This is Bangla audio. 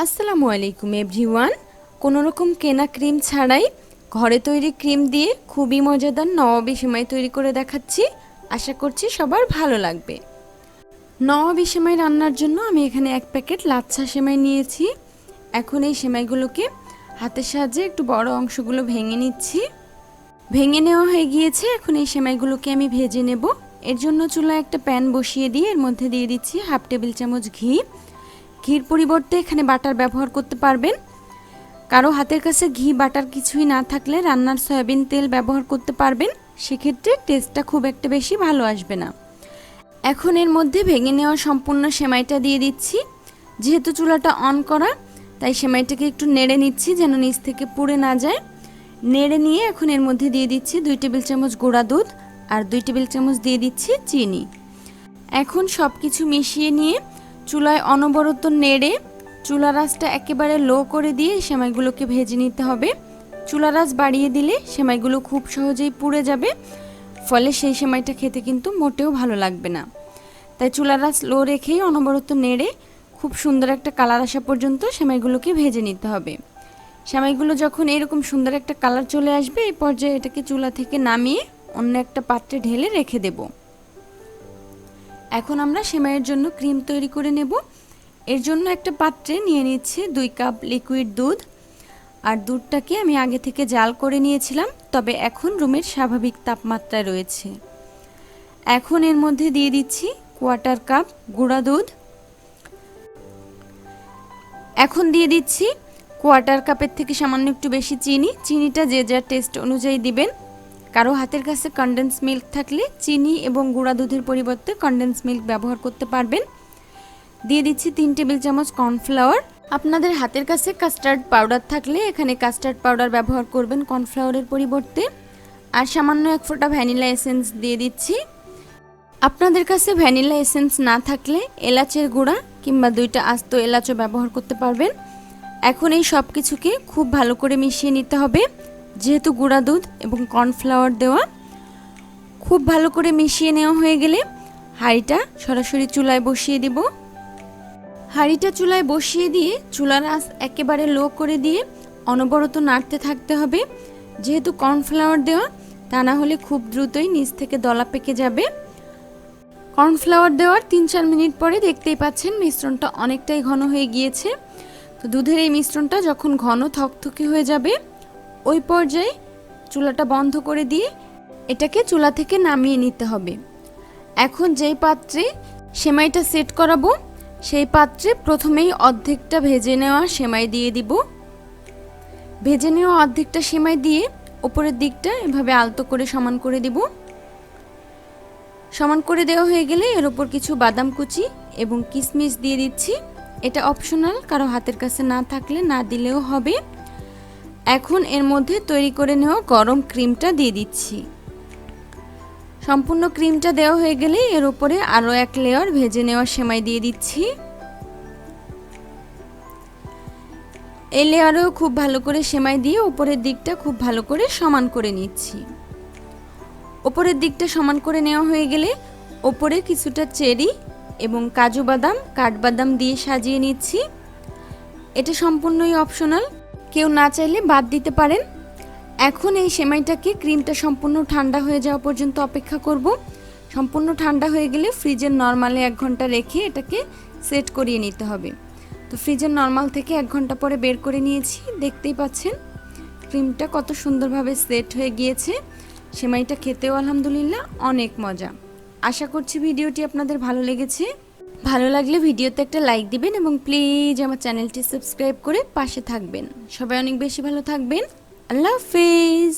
আসসালামু আলাইকুম এভরিওয়ান। কোনো রকম কেনা ক্রিম ছাড়াই ঘরে তৈরি ক্রিম দিয়ে খুবই মজাদার নওয়াবি সেমাই তৈরি করে দেখাচ্ছি। আশা করছি সবার ভালো লাগবে। নওয়াবি সেমাই রান্নার জন্য আমি এখানে 1 প্যাকেট লাচ্ছা সেমাই নিয়েছি। এখন এই সেমাইগুলোকে হাতের সাহায্যে একটু বড় অংশগুলো ভেঙে নিচ্ছি। ভেঙে নেওয়া হয়ে গিয়েছে। এখন এই সেমাইগুলোকে আমি ভেজে নেব। এর জন্য চুলায় একটা প্যান বসিয়ে দিয়ে এর মধ্যে দিয়ে দিচ্ছি 1/2 টেবিল চামচ ঘি। ঘির পরিবর্তে এখানে বাটার ব্যবহার করতে পারবেন। কারো হাতের কাছে ঘি বাটার কিছুই না থাকলে রান্নার সয়াবিন তেল ব্যবহার করতে পারবেন, সেক্ষেত্রে টেস্টটা খুব একটা বেশি ভালো আসবে না। এখন এর মধ্যে ভেঙে নেওয়া সম্পূর্ণ সেমাইটা দিয়ে দিচ্ছি। যেহেতু চুলাটা অন করা, তাই সেমাইটাকে একটু নেড়ে নিচ্ছি যেন নিচ থেকে পুড়ে না যায়। নেড়ে নিয়ে এখন এর মধ্যে দিয়ে দিচ্ছি 2 টেবিল চামচ গুঁড়া দুধ আর 2 টেবিল চামচ দিয়ে দিচ্ছি চিনি। এখন সব কিছু মিশিয়ে নিয়ে চুলায় অনবরত নেড়ে চুলার আঁচটা একেবারে লো করে দিয়ে সেমাইগুলোকে ভেজে নিতে হবে। চুলার আঁচ বাড়িয়ে দিলে সেমাইগুলো খুব সহজেই পুড়ে যাবে, ফলে সেই সেমাইটা খেতে কিন্তু মোটেও ভালো লাগবে না। তাই চুলার আঁচ লো রেখেই অনবরত নেড়ে খুব সুন্দর একটা কালার আসা পর্যন্ত সেমাইগুলোকে ভেজে নিতে হবে। সেমাইগুলো যখন এরকম সুন্দর একটা কালার চলে আসবে, এই পর্যায়ে এটাকে চুলা থেকে নামিয়ে অন্য একটা পাত্রে ঢেলে রেখে দেব। এখন আমরা সেমাইয়ের জন্য ক্রিম তৈরি করে নেব। এর জন্য একটা পাত্রে নিয়ে নিচ্ছি 2 কাপ লিকুইড দুধ। আর দুধটাকে আমি আগে থেকে জাল করে নিয়েছিলাম, তবে এখন রুমের স্বাভাবিক তাপমাত্রায় রয়েছে। এখন এর মধ্যে দিয়ে দিচ্ছি 1/4 কাপ গুঁড়া দুধ। এখন দিয়ে দিচ্ছি 1/4 কাপের থেকে সামান্য একটু বেশি চিনি। চিনিটা যে যার টেস্ট অনুযায়ী দিবেন। কারো হাতের কাছে কনডেন্স মিল্ক থাকলে চিনি এবং গুঁড়া দুধের পরিবর্তে কনডেন্স মিল্ক ব্যবহার করতে পারবেন। দিয়ে দিচ্ছি 3 টেবিল চামচ কর্নফ্লাওয়ার। আপনাদের হাতের কাছে কাস্টার্ড পাউডার থাকলে এখানে কাস্টার্ড পাউডার ব্যবহার করবেন কর্নফ্লাওয়ারের পরিবর্তে। আর সামান্য 1 ফোঁটা ভ্যানিলা এসেন্স দিয়ে দিচ্ছি। আপনাদের কাছে ভ্যানিলা এসেন্স না থাকলে এলাচের গুঁড়া কিংবা 2টা আস্ত এলাচও ব্যবহার করতে পারবেন। এখন এই সব কিছুকে খুব ভালো করে মিশিয়ে নিতে হবে। যেহেতু গুঁড়া দুধ এবং কর্নফ্লাওয়ার দেওয়া, খুব ভালো করে মিশিয়ে নেওয়া হয়ে গেলে হাঁড়িটা সরাসরি চুলায় বসিয়ে দিব। হাঁড়িটা চুলায় বসিয়ে দিয়ে চুলার আঁচ একেবারে লো করে দিয়ে অনবরত নাড়তে থাকতে হবে। যেহেতু কর্নফ্লাওয়ার দেওয়া, তা না হলে খুব দ্রুতই নিচ থেকে দলা পেকে যাবে। কর্নফ্লাওয়ার দেওয়ার 3-4 মিনিট পরে দেখতেই পাচ্ছেন মিশ্রণটা অনেকটাই ঘন হয়ে গিয়েছে। তো দুধের এই মিশ্রণটা যখন ঘন থকথকে হয়ে যাবে, ওই পর্যায়ে চুলাটা বন্ধ করে দিয়ে এটাকে চুলা থেকে নামিয়ে নিতে হবে। এখন যেই পাত্রে সেমাইটা সেট করাবো, সেই পাত্রে প্রথমেই অর্ধেকটা ভেজে নেওয়া সেমাই দিয়ে দিব। ভেজে নেওয়া অর্ধেকটা সেমাই দিয়ে উপরের দিকটা এভাবে আলতো করে সমান করে দিব। সমান করে দেওয়া হয়ে গেলে এর উপর কিছু বাদাম কুচি এবং কিশমিশ দিয়ে দিচ্ছি। এটা অপশনাল, কারো হাতের কাছে না থাকলে না দিলেও হবে। এখন এর মধ্যে তৈরি করে নেওয়া গরম ক্রিমটা দিয়ে দিচ্ছি। সম্পূর্ণ ক্রিমটা দেওয়া হয়ে গেলে এর উপরে আরও 1 লেয়ার ভেজে নেওয়া সেমাই দিয়ে দিচ্ছি। এই লেয়ারেও খুব ভালো করে সেমাই দিয়ে উপরের দিকটা খুব ভালো করে সমান করে নিচ্ছি। উপরের দিকটা সমান করে নেওয়া হয়ে গেলে উপরে কিছুটা চেরি এবং কাজু বাদাম, কাঠবাদাম দিয়ে সাজিয়ে নিচ্ছি। এটা সম্পূর্ণই অপশনাল, কেউ না চাইলে বাদ দিতে পারেন। এখন এই সেমাইটাকে ক্রিমটা সম্পূর্ণ ঠান্ডা হয়ে যাওয়া পর্যন্ত অপেক্ষা করব। সম্পূর্ণ ঠান্ডা হয়ে গেলে ফ্রিজের নরমালে 1 ঘন্টা রেখে এটাকে সেট করিয়ে নিতে হবে। তো ফ্রিজের নরমাল থেকে 1 ঘন্টা পরে বের করে নিয়েছি। দেখতেই পাচ্ছেন ক্রিমটা কত সুন্দরভাবে সেট হয়ে গিয়েছে। সেমাইটা খেতেও আলহামদুলিল্লাহ অনেক মজা। আশা করছি ভিডিওটি আপনাদের ভালো লেগেছে। ভালো লাগলে ভিডিওতে একটা লাইক দিবেন এবং প্লিজ আমার চ্যানেলটি সাবস্ক্রাইব করে পাশে থাকবেন। সবাই অনেক বেশি ভালো থাকবেন। আল্লাহ হাফেজ।